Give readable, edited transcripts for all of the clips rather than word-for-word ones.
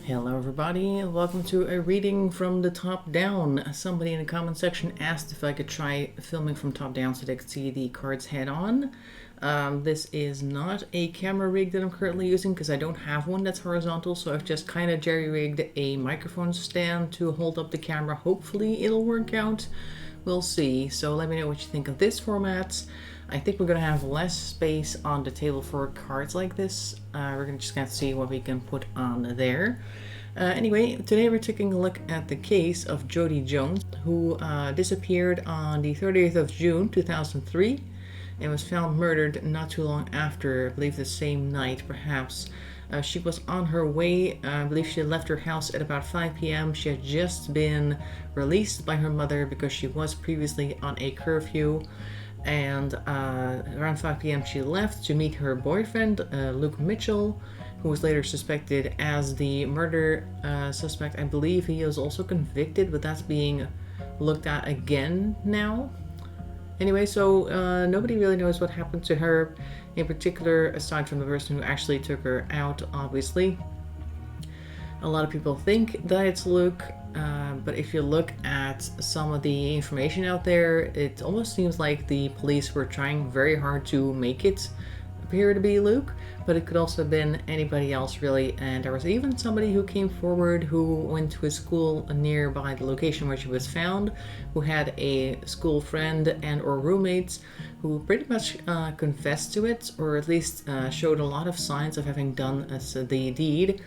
Hello everybody, welcome to a reading from the top down. Somebody in the comment section asked if I could try filming from top down so they could see the cards head on. This is not a camera rig that I'm currently using because I don't have one that's horizontal, so I've just kind of jerry-rigged a microphone stand to hold up the camera. Hopefully it'll work out. We'll see. So let me know what you think of this format. I think we're going to have less space on the table for cards like this. We're just going to see what we can put on there. Anyway, today we're taking a look at the case of Jodi Jones, who disappeared on the 30th of June 2003 and was found murdered not too long after, I believe the same night perhaps. She was on her way. I believe she had left her house at about 5 p.m. She had just been released by her mother because she was previously on a curfew. And around 5 p.m. she left to meet her boyfriend, Luke Mitchell, who was later suspected as the murder suspect. I believe he was also convicted, but that's being looked at again now. Anyway, so nobody really knows what happened to her in particular, aside from the person who actually took her out, obviously. A lot of people think that it's Luke, but if you look at some of the information out there, it almost seems like the police were trying very hard to make it appear to be Luke, but it could also have been anybody else really. And there was even somebody who came forward who went to a school nearby the location where she was found, who had a school friend and or roommates who pretty much confessed to it, or at least showed a lot of signs of having done the deed.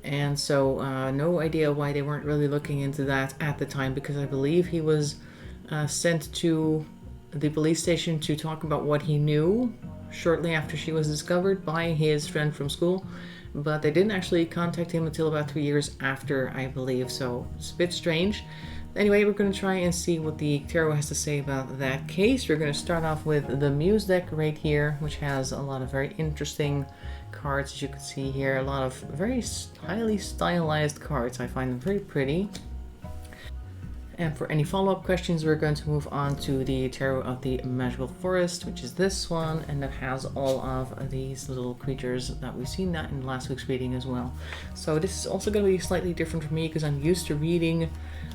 And so no idea why they weren't really looking into that at the time, because I believe he was sent to the police station to talk about what he knew shortly after she was discovered by his friend from school, but they didn't actually contact him until about 3 years after, I believe, so it's a bit strange. Anyway, we're going to try and see what the tarot has to say about that case. We're going to start off with the Muse deck right here, which has a lot of very interesting cards, as you can see here. A lot of very highly stylized cards. I find them very pretty. And for any follow-up questions, we're going to move on to the Tarot of the Magical Forest, which is this one, and that has all of these little creatures that we've seen that in last week's reading as well. So this is also going to be slightly different for me because I'm used to reading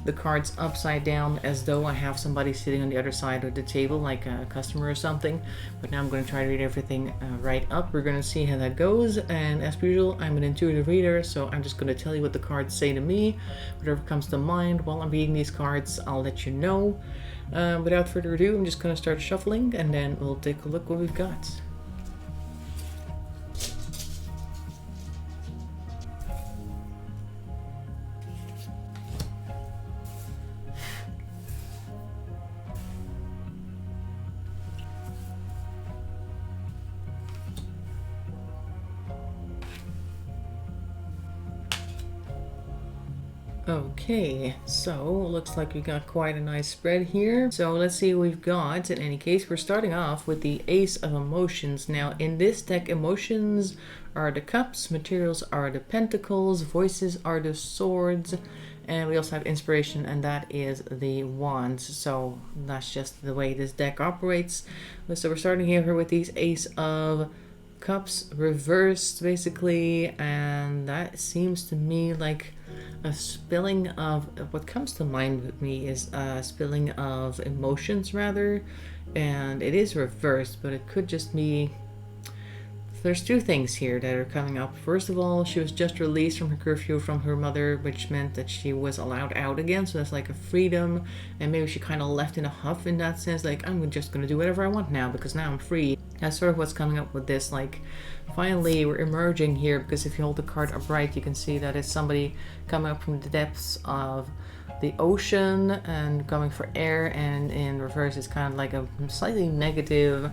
the cards upside down as though I have somebody sitting on the other side of the table, like a customer or something. But now I'm going to try to read everything right up. We're going to see how that goes, and as per usual, I'm an intuitive reader, so I'm just going to tell you what the cards say to me. Whatever comes to mind while I'm reading these cards, I'll let you know. Without further ado, I'm just going to start shuffling, and then we'll take a look what we've got. Okay, so looks like we got quite a nice spread here. So let's see what we've got. In any case, we're starting off with the Ace of Emotions. Now in this deck, emotions are the cups, materials are the pentacles, voices are the swords, and we also have inspiration, and that is the wands. So that's just the way this deck operates. So we're starting here with these Ace of Cups reversed basically, and that seems to me like a spilling of, what comes to mind with me is a spilling of emotions rather, and it is reversed, but it could just be, there's two things here that are coming up. First of all, she was just released from her curfew from her mother, which meant that she was allowed out again, so that's like a freedom, and maybe she kind of left in a huff in that sense, like I'm just gonna do whatever I want now because now I'm free. That's sort of what's coming up with this, like finally we're emerging here, because if you hold the card upright you can see that it's somebody coming up from the depths of the ocean and coming for air, and in reverse it's kind of like a slightly negative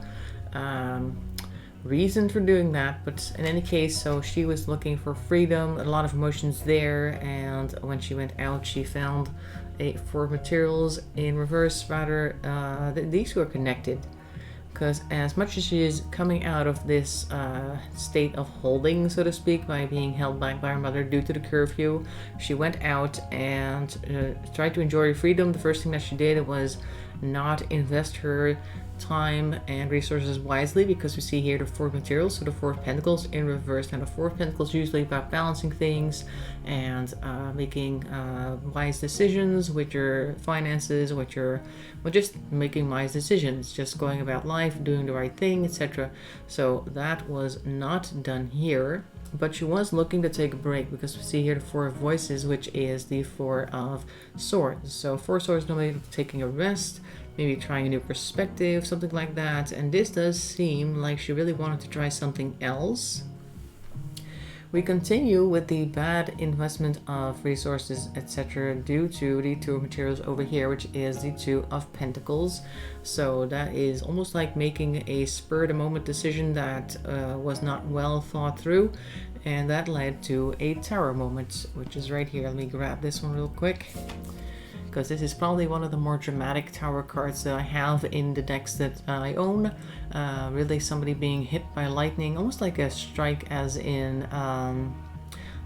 reason for doing that. But in any case, so she was looking for freedom, a lot of emotions there, and when she went out she found for materials in reverse rather, these two are connected, because as much as she is coming out of this state of holding, so to speak, by being held back by her mother due to the curfew, she went out and tried to enjoy her freedom. The first thing that she did was not invest her time and resources wisely, because we see here the Four of Materials, so the Four of Pentacles in reverse. Now the Four of Pentacles is usually about balancing things and making wise decisions with your finances, well, just making wise decisions, just going about life, doing the right thing, etc. So that was not done here. But she was looking to take a break, because we see here the Four of Voices, which is the Four of Swords. So Four of Swords normally taking a rest, maybe trying a new perspective, something like that. And this does seem like she really wanted to try something else. We continue with the bad investment of resources, etc., due to the Two of Materials over here, which is the Two of Pentacles. So that is almost like making a spur-of-the-moment decision that was not well thought through, and that led to a Tower moment, which is right here. Let me grab this one real quick, because this is probably one of the more dramatic Tower cards that I have in the decks that I own. Really somebody being hit by lightning, almost like a strike, as in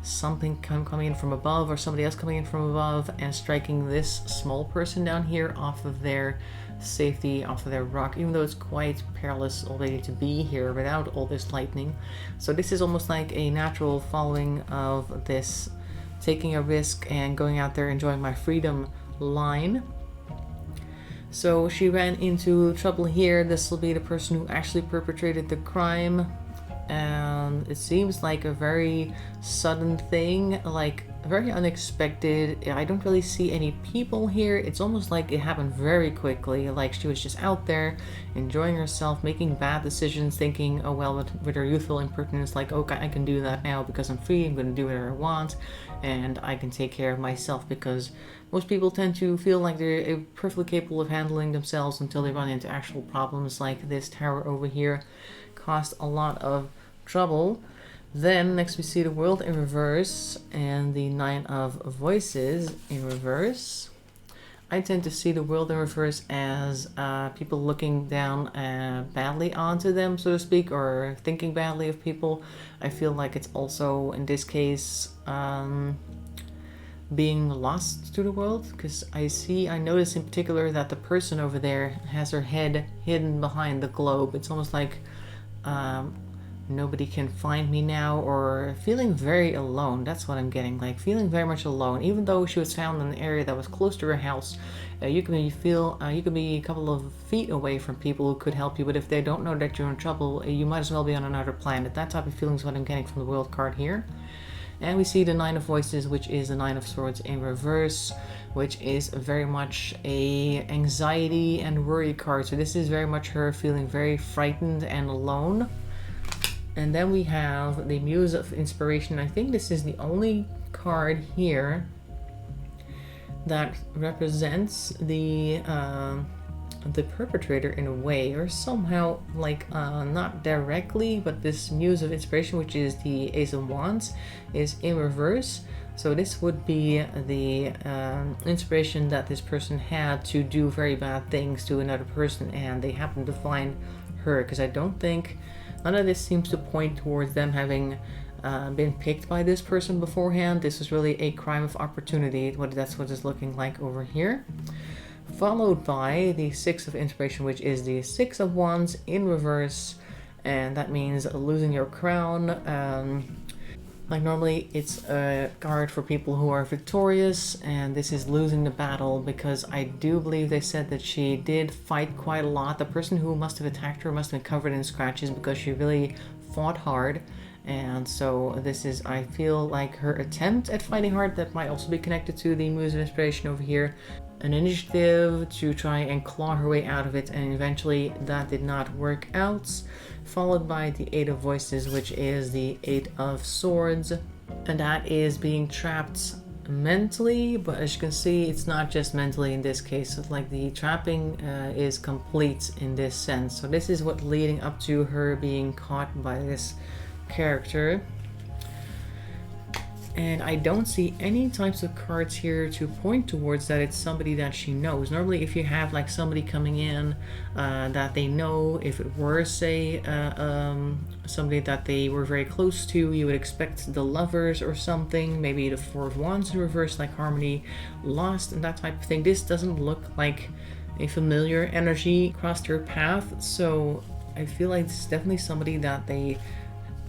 something coming in from above, or somebody else coming in from above and striking this small person down here off of their safety, off of their rock, even though it's quite perilous already to be here without all this lightning. So this is almost like a natural following of this taking a risk and going out there enjoying my freedom line. So she ran into trouble here. This will be the person who actually perpetrated the crime, and it seems like a very sudden thing, like very unexpected. I don't really see any people here. It's almost like it happened very quickly, like she was just out there enjoying herself, making bad decisions, thinking, oh well, with her youthful impertinence, like, okay, I can do that now because I'm free, I'm going to do whatever I want, and I can take care of myself, because most people tend to feel like they're perfectly capable of handling themselves until they run into actual problems, like this Tower over here caused a lot of trouble. Then next we see the World in reverse and the Nine of Voices in reverse. I tend to see the World in reverse as people looking down badly onto them, so to speak, or thinking badly of people. I feel like it's also, in this case, being lost to the world, because I notice in particular that the person over there has her head hidden behind the globe. It's almost like nobody can find me now, or feeling very alone. That's what I'm getting, like feeling very much alone. Even though she was found in an area that was close to her house, you can be a couple of feet away from people who could help you, but if they don't know that you're in trouble, you might as well be on another planet. That type of feeling is what I'm getting from the World card here. And we see the Nine of Voices, which is the Nine of Swords in reverse, which is very much a anxiety and worry card. So this is very much her feeling very frightened and alone. And then we have the Muse of Inspiration. I think this is the only card here that represents the perpetrator in a way, or somehow, like not directly, but this Muse of Inspiration, which is the Ace of Wands, is in reverse. So this would be the inspiration that this person had to do very bad things to another person, and they happen to find her, because I don't think, none of this seems to point towards them having been picked by this person beforehand. This is really a crime of opportunity. That's what it's looking like over here. Followed by the Six of Inspiration, which is the Six of Wands in reverse, and that means losing your crown. Like normally it's a card for people who are victorious, and this is losing the battle, because I do believe they said that she did fight quite a lot. The person who must have attacked her must have been covered in scratches, because she really fought hard. And so this is, I feel like, her attempt at fighting hard. That might also be connected to the Muse of Inspiration over here. An initiative to try and claw her way out of it, and eventually that did not work out. Followed by the Eight of Voices, which is the Eight of Swords, and that is being trapped mentally, but as you can see, it's not just mentally in this case. It's like the trapping is complete in this sense. So this is what leading up to her being caught by this character. And I don't see any types of cards here to point towards that it's somebody that she knows. Normally, if you have like somebody coming in that they know, if it were, say, somebody that they were very close to, you would expect the Lovers or something, maybe the Four of Wands in reverse, like Harmony, Lost, and that type of thing. This doesn't look like a familiar energy crossed her path. So I feel like this is definitely somebody that they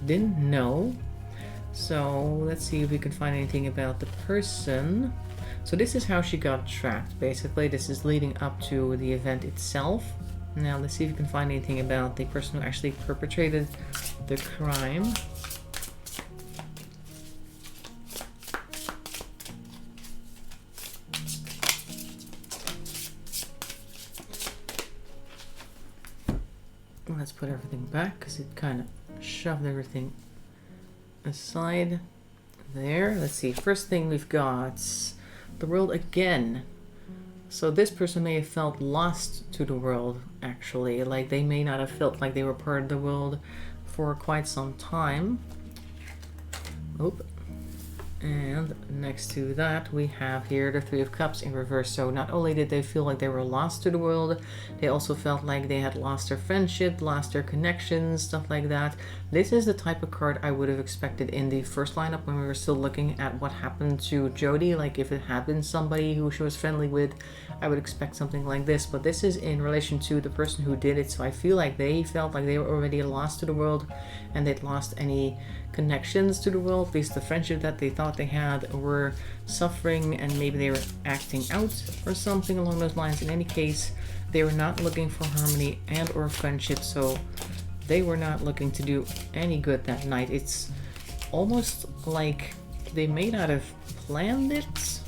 didn't know. So let's see if we can find anything about the person. So this is how she got trapped, basically. This is leading up to the event itself. Now let's see if we can find anything about the person who actually perpetrated the crime. Let's put everything back because it kind of shoved everything aside. There, let's see. First thing we've got the world again. So this person may have felt lost to the world, actually. Like they may not have felt like they were part of the world for quite some time. Oop. And next to that, we have here the Three of Cups in reverse. So not only did they feel like they were lost to the world, they also felt like they had lost their friendship, lost their connections, stuff like that. This is the type of card I would have expected in the first lineup when we were still looking at what happened to Jodi. Like if it had been somebody who she was friendly with, I would expect something like this. But this is in relation to the person who did it. So I feel like they felt like they were already lost to the world and they'd lost any connections to the world. At least the friendship that they thought they had were suffering and maybe they were acting out or something along those lines. In any case, they were not looking for harmony and or friendship, so they were not looking to do any good that night. It's almost like they may not have planned it,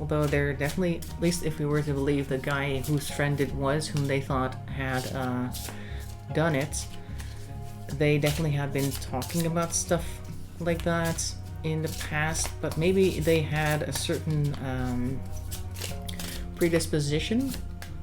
although they're definitely, at least if we were to believe the guy whose friend it was, whom they thought had done it, they definitely had been talking about stuff like that in the past, but maybe they had a certain predisposition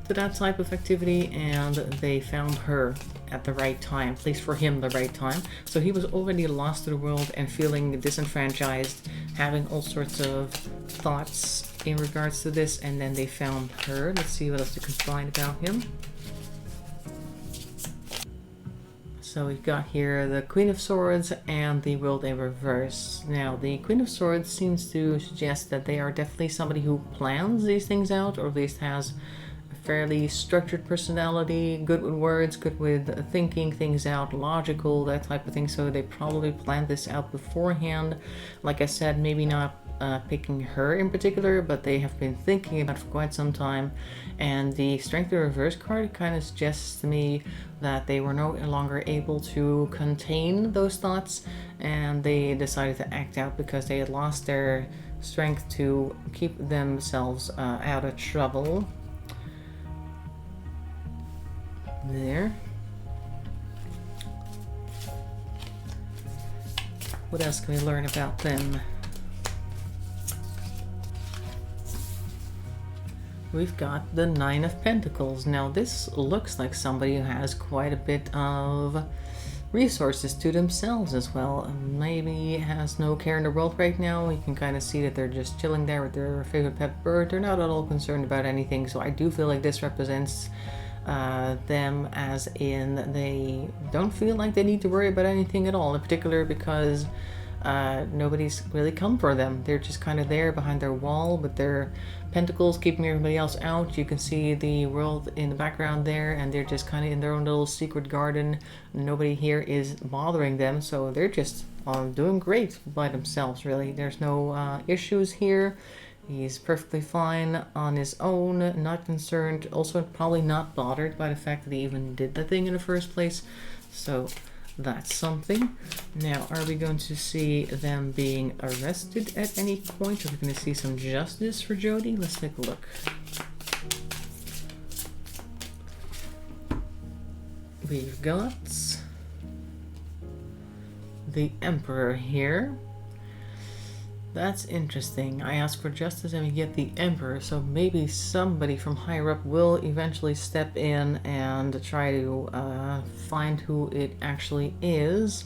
to that type of activity and they found her at the right time, at least for him the right time. So he was already lost to the world and feeling disenfranchised, having all sorts of thoughts in regards to this, and then they found her. Let's see what else we can find about him. So we've got here the Queen of Swords and the World in reverse. Now the Queen of Swords seems to suggest that they are definitely somebody who plans these things out, or at least has a fairly structured personality, good with words, good with thinking things out, logical, that type of thing. So they probably planned this out beforehand. Like I said, maybe not picking her in particular, but they have been thinking about it for quite some time. And the Strength in Reverse card kind of suggests to me that they were no longer able to contain those thoughts and they decided to act out because they had lost their strength to keep themselves out of trouble. There. What else can we learn about them? We've got the Nine of Pentacles. Now this looks like somebody who has quite a bit of resources to themselves as well. Maybe has no care in the world right now. You can kind of see that they're just chilling there with their favorite pet bird. They're not at all concerned about anything. So I do feel like this represents them as in they don't feel like they need to worry about anything at all, in particular because nobody's really come for them. They're just kind of there behind their wall with their pentacles keeping everybody else out. You can see the world in the background there, and they're just kind of in their own little secret garden. Nobody here is bothering them, so they're just doing great by themselves, really. There's no issues here. He's perfectly fine on his own, not concerned, also probably not bothered by the fact that he even did the thing in the first place. So that's something. Now, are we going to see them being arrested at any point? Are we going to see some justice for Jodi? Let's take a look. We've got the Emperor here. That's interesting. I ask for justice and we get the Emperor, so maybe somebody from higher up will eventually step in and try to find who it actually is,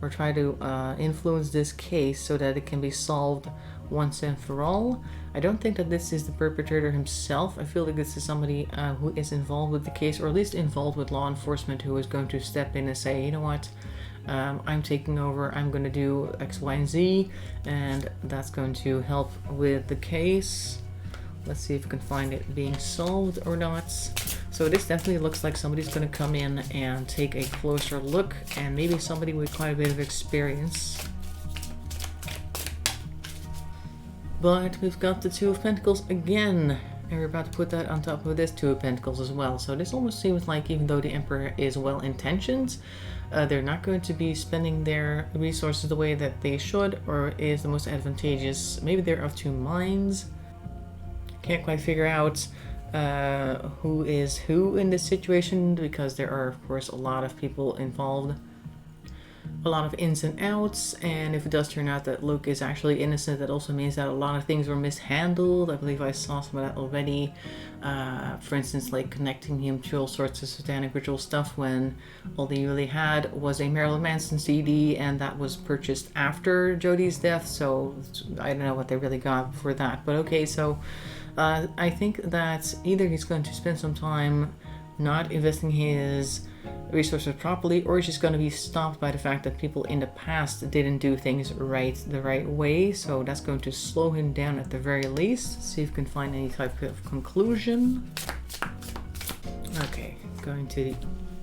or try to influence this case so that it can be solved once and for all. I don't think that this is the perpetrator himself. I feel like this is somebody who is involved with the case, or at least involved with law enforcement, who is going to step in and say, you know what, I'm taking over, I'm going to do X, Y, and Z, and that's going to help with the case. Let's see if we can find it being solved or not. So this definitely looks like somebody's going to come in and take a closer look, and maybe somebody with quite a bit of experience. But we've got the Two of Pentacles again, and we're about to put that on top of this Two of Pentacles as well. So this almost seems like, even though the Emperor is well-intentioned, they're not going to be spending their resources the way that they should, or is the most advantageous. Maybe they're of two minds. Can't quite figure out who is who in this situation, because there are of course a lot of people involved, a lot of ins and outs, and if it does turn out that Luke is actually innocent, that also means that a lot of things were mishandled. I believe I saw some of that already. For instance, like connecting him to all sorts of satanic ritual stuff when all they really had was a Marilyn Manson CD, and that was purchased after Jodi's death, so I don't know what they really got for that. But okay, so I think that either he's going to spend some time not investing his resources properly, or he's just going to be stopped by the fact that people in the past didn't do things the right way. So that's going to slow him down at the very least. See if we can find any type of conclusion. Okay, going to the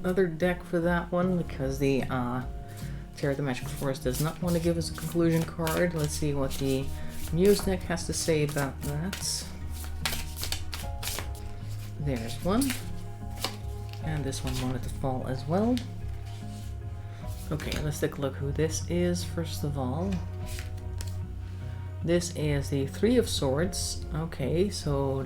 other deck for that one, because the Tarot of the Magical Force does not want to give us a conclusion card. Let's see what the Muse deck has to say about that. There's one. And this one wanted to fall as well. Okay, let's take a look who this is first of all. This is the Three of Swords. Okay, so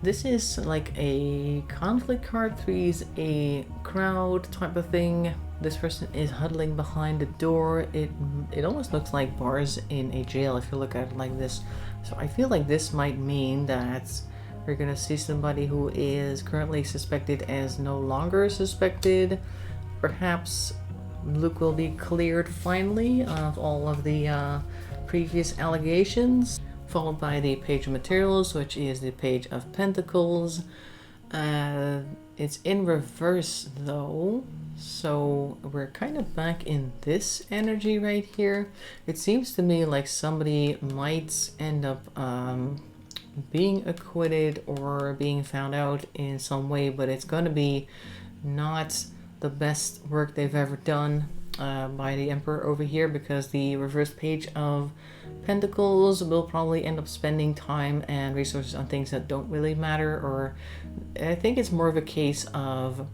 this is like a conflict card. Three is a crowd type of thing. This person is huddling behind the door. It almost looks like bars in a jail if you look at it like this. So I feel like this might mean that we're gonna see somebody who is currently suspected as no longer suspected. Perhaps Luke will be cleared finally of all of the previous allegations, followed by the Page of Materials, which is the Page of Pentacles. It's in reverse though, so we're kind of back in this energy right here. It seems to me like somebody might end up being acquitted or being found out in some way, but it's going to be not the best work they've ever done by the Emperor over here, because the reverse Page of Pentacles will probably end up spending time and resources on things that don't really matter. Or I think it's more of a case of,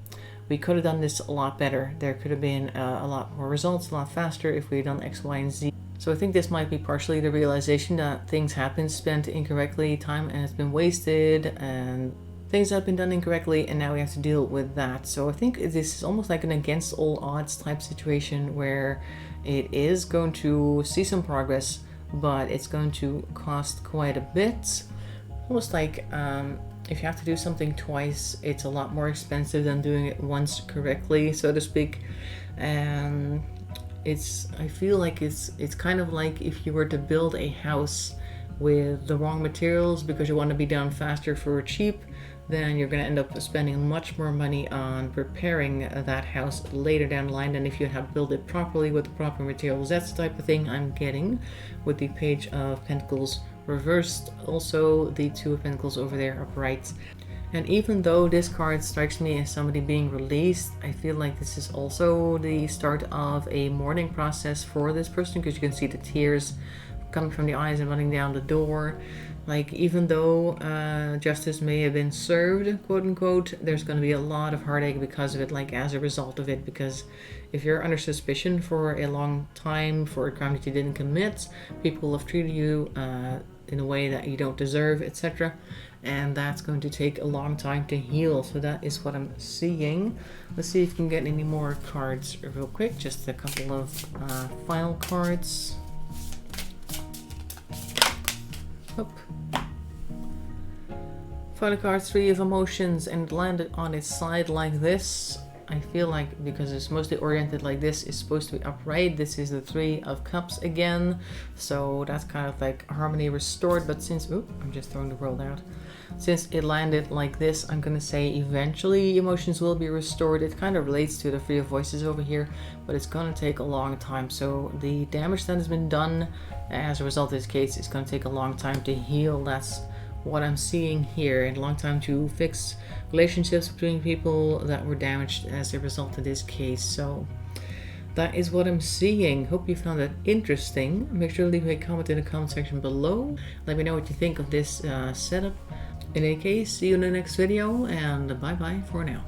we could have done this a lot better. There could have been a lot more results, a lot faster if we had done X, Y, and Z. So I think this might be partially the realization that things have been spent incorrectly, time has been wasted, and things have been done incorrectly, and now we have to deal with that. So I think this is almost like an against all odds type situation, where it is going to see some progress, but it's going to cost quite a bit. Almost like if you have to do something twice, it's a lot more expensive than doing it once correctly, so to speak. And I feel like it's kind of like if you were to build a house with the wrong materials because you want to be done faster for cheap, then you're going to end up spending much more money on preparing that house later down the line than if you had built it properly with the proper materials. That's the type of thing I'm getting with the Page of Pentacles reversed. Also, the Two of Pentacles over there upright. And even though this card strikes me as somebody being released, I feel like this is also the start of a mourning process for this person, because you can see the tears coming from the eyes and running down the door. Like, even though justice may have been served, quote unquote, there's going to be a lot of heartache because of it, like as a result of it. Because if you're under suspicion for a long time for a crime that you didn't commit, people have treated you in a way that you don't deserve, etc. And that's going to take a long time to heal. So that is what I'm seeing. Let's see if we can get any more cards real quick. Just a couple of final cards. Up. Final card, Three of Emotions, and landed on its side like this. I feel like because it's mostly oriented like this, it's supposed to be upright. This is the Three of Cups again, so that's kind of like harmony restored. But since, I'm just throwing the world out. Since it landed like this, I'm gonna say eventually emotions will be restored. It kind of relates to the Three of Voices over here, but it's gonna take a long time. So the damage that has been done as a result of this case is gonna take a long time to heal. That's what I'm seeing here, and a long time to fix relationships between people that were damaged as a result of this case. So that is what I'm seeing. Hope you found that interesting. Make sure to leave a comment in the comment section below. Let me know what you think of this setup. In any case, see you in the next video, and bye bye for now.